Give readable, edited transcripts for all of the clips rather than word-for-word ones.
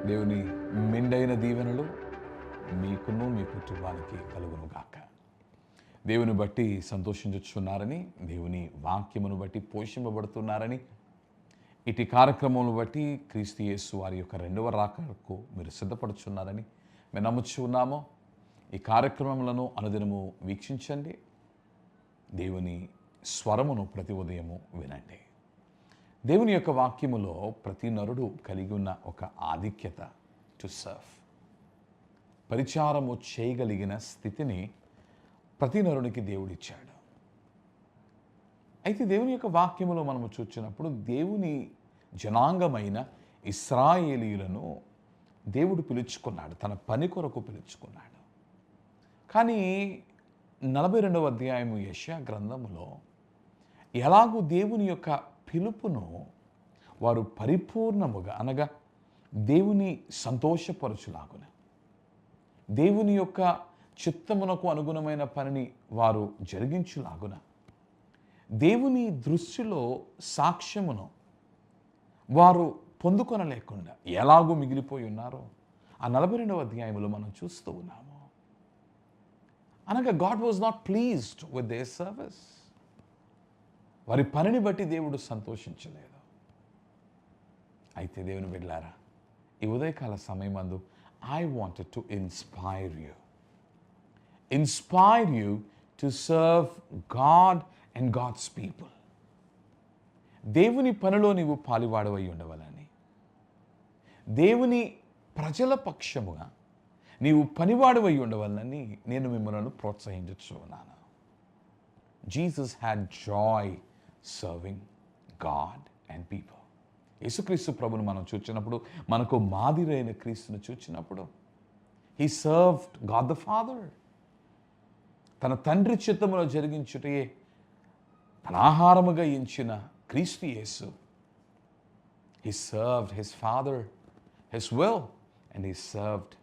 దేవుని మెండైన దీవెనలు మీకును మీ కుటుంబానికి కలుగును గాక. దేవుని బట్టి సంతోషించుచున్నారని, దేవుని వాక్యమును బట్టి పోషింపబడుతున్నారని, ఇటు కార్యక్రమమును బట్టి క్రీస్తు యేసు వారి యొక్క రెండవ రాకడకు మీరు సిద్ధపడుచున్నారని మేము నమ్ముచు ఉన్నాము. ఈ కార్యక్రమములను అనుదినము వీక్షించండి. దేవుని స్వరమును ప్రతి ఉదయము వినండి. దేవుని యొక్క వాక్యములో ప్రతి నరుడు కలిగి ఉన్న ఒక ఆధిక్యత టు సర్వ్, పరిచారము చేయగలిగిన స్థితిని ప్రతి నరునికి దేవుడిచ్చాడు. అయితే దేవుని యొక్క వాక్యములో మనము చూచినప్పుడు దేవుని జనాంగమైన ఇశ్రాయేలీయులను దేవుడు పిలుచుకున్నాడు, తన పని కొరకు పిలుచుకున్నాడు. కానీ 42వ అధ్యాయము యెషయా గ్రంథములో ఎలాగూ దేవుని యొక్క పిలుపును వారు పరిపూర్ణముగా అనగా దేవుని సంతోషపరచులాగున, దేవుని యొక్క చిత్తమునకు అనుగుణమైన పనిని వారు జరిగించులాగున, దేవుని దృష్టిలో సాక్ష్యమును వారు పొందుకొనలేకుండా ఎలాగూ మిగిలిపోయి ఉన్నారో ఆ 42వ అధ్యాయంలో మనం చూస్తూ ఉన్నాము. అనగా God was not pleased with their service. వారి పనిని బట్టి దేవుడు సంతోషించలేదు. అయితే దేవుని బిడ్డలారా, ఈ ఉదయకాల సమయమందు I wanted to inspire you to serve God and God's people. దేవుని పనిలో నీవు పాలివాడవై ఉండవాలని, దేవుని ప్రజల పక్షముగా నీవు పనివాడవై ఉండవాలని నేను మిమ్మల్ని ప్రోత్సహించు ఉన్నాను. Jesus had joy serving God and people. Yesukreestu ప్రభును మనం చూచినప్పుడు, మనకు మాదిరైన క్రీస్తును చూచినప్పుడు, he served God the Father. తన తండ్రి చిత్తములో జరిగించుటే తన ఆహారముగా ఎంచిన Kreestu Yesu, he served his father, his will, and he served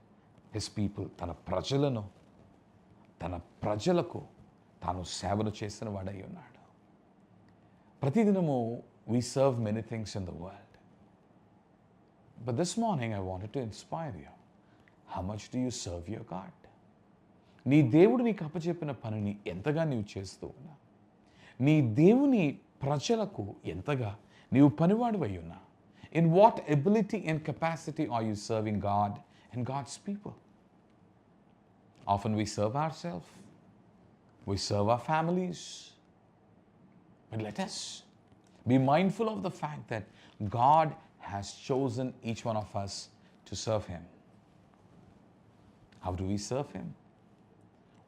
his people. తన ప్రజలకు తాను సేవను చేసిన వాడై ఉన్నాడు. ప్రతిదినము we serve many things in the world. But this morning I wanted to inspire you. How much do you serve your God? నీ దేవుడు నీకు అప్పచెప్పిన పనిని ఎంతగా నీవు చేస్తూ ఉన్నా, నీ దేవుని ప్రజలకు ఎంతగా నీవు పనివాడివై ఉన్నా. In what ability and capacity are you serving God and God's people? Often we serve ourselves, we serve our families, but let us be mindful of the fact that God has chosen each one of us to serve Him. How do we serve Him?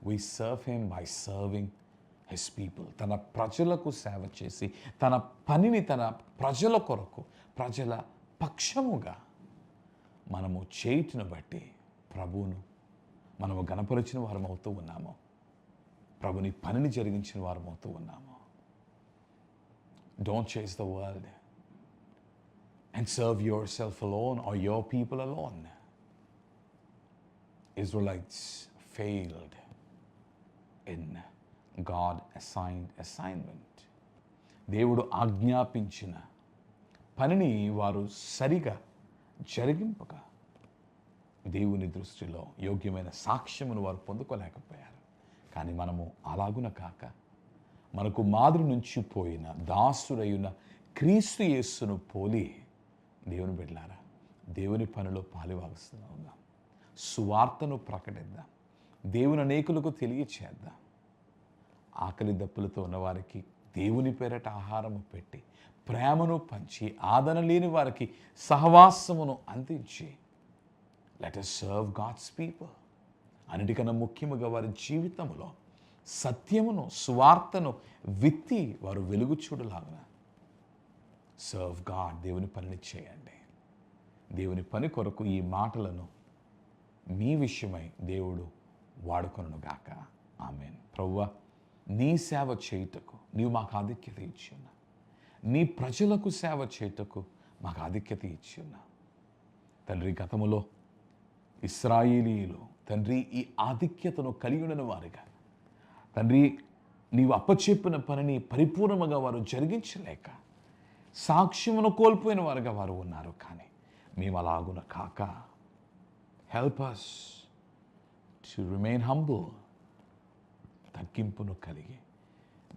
We serve Him by serving His people. తన ప్రజలకు సేవ చేసి, తన పనిని తన ప్రజల కొరకు, ప్రజల పక్షముగా మనము చేయుటను బట్టి ప్రభువును మనము గణపరిచిన వారమవుతూ ఉన్నాము. ప్రభుని పనిని జరిగించిన వారమవుతూ ఉన్నాము. Don't chase the world and serve yourself alone or your people alone. Israelites failed in God assigned assignment. దేవుడు ఆజ్ఞాపించిన పనిని వారు సరిగా జరిగింపక దేవుని దృష్టిలో యోగ్యమైన సాక్ష్యమును వారు పొందుకోలేకపోయారు. కానీ మనము అలాగున కాక, మనకు మాదిరి నుంచి పోయిన దాసుడైన క్రీస్తు యేసును పోలి దేవుని బిడ్డలారా, దేవుని పనిలో పాలుభాగస్తున్నాం. సువార్తను ప్రకటిద్దాం, దేవుని అనేకులకు తెలియచేద్దాం. ఆకలి దప్పులతో ఉన్నవారికి దేవుని పేరట ఆహారము పెట్టి, ప్రేమను పంచి, ఆదరణ లేని వారికి సహవాసమును అందించి, let us serve God's people. అన్నిటికన్నా ముఖ్యముగా వారి జీవితంలో సత్యమును, సువార్తను విత్తి వారు వెలుగు చూడలాగా సర్వ్ గాడ్, దేవుని పనిని చేయండి. దేవుని పని కొరకు ఈ మాటలను మీ విషయమై దేవుడు వాడుకొనును గాక. ఆమేన్. ప్రభువా, నీ సేవ చేయుటకు నీవు మాకు ఆధిక్యత ఇచ్చి ఉన్నా, నీ ప్రజలకు సేవ చేయుటకు మాకు ఆధిక్యత ఇచ్చి ఉన్నా. తండ్రి, గతములో ఇశ్రాయేలీయులు తండ్రి ఈ ఆధిక్యతను కలిగి ఉన్న వారిగా, తండ్రి నీవు అప్పచెప్పిన పనిని పరిపూర్ణముగా వారు జరిగించలేక సాక్ష్యమును కోల్పోయిన వారుగా వారు ఉన్నారు. కానీ మేము అలాగున కాక help us to remain humble, తగ్గింపును కలిగి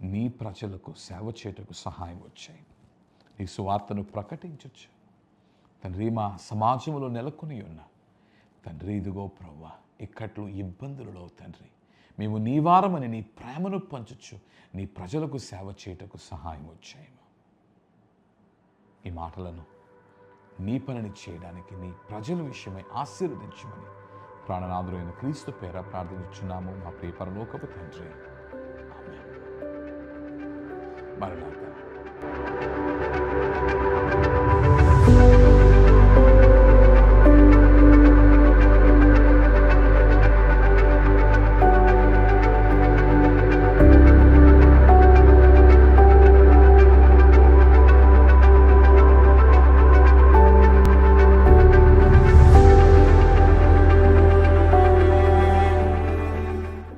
నీ ప్రజలకు సేవ చేయుటకు సహాయం వచ్చాయి. నీ సువార్తను ప్రకటించవచ్చు తండ్రి. మా సమాజంలో నెలకొని ఉన్న తండ్రి, ఇదిగో ప్రభువా, ఇక్కట్లు ఇబ్బందులలో తండ్రి మేము నీ వారమని నీ ప్రేమను పంచచ్చు నీ ప్రజలకు సేవ చేయుటకు సహాయం వచ్చాయి. ఈ మాటలను నీ పనిని చేయడానికి నీ ప్రజల విషయమై ఆశీర్వదించమని ప్రాణనాథుడైన క్రీస్తు పేర ప్రార్థించుచున్నాము మా ప్రియ పరలోకపు తండ్రి. ఆమేన్. మరణాత.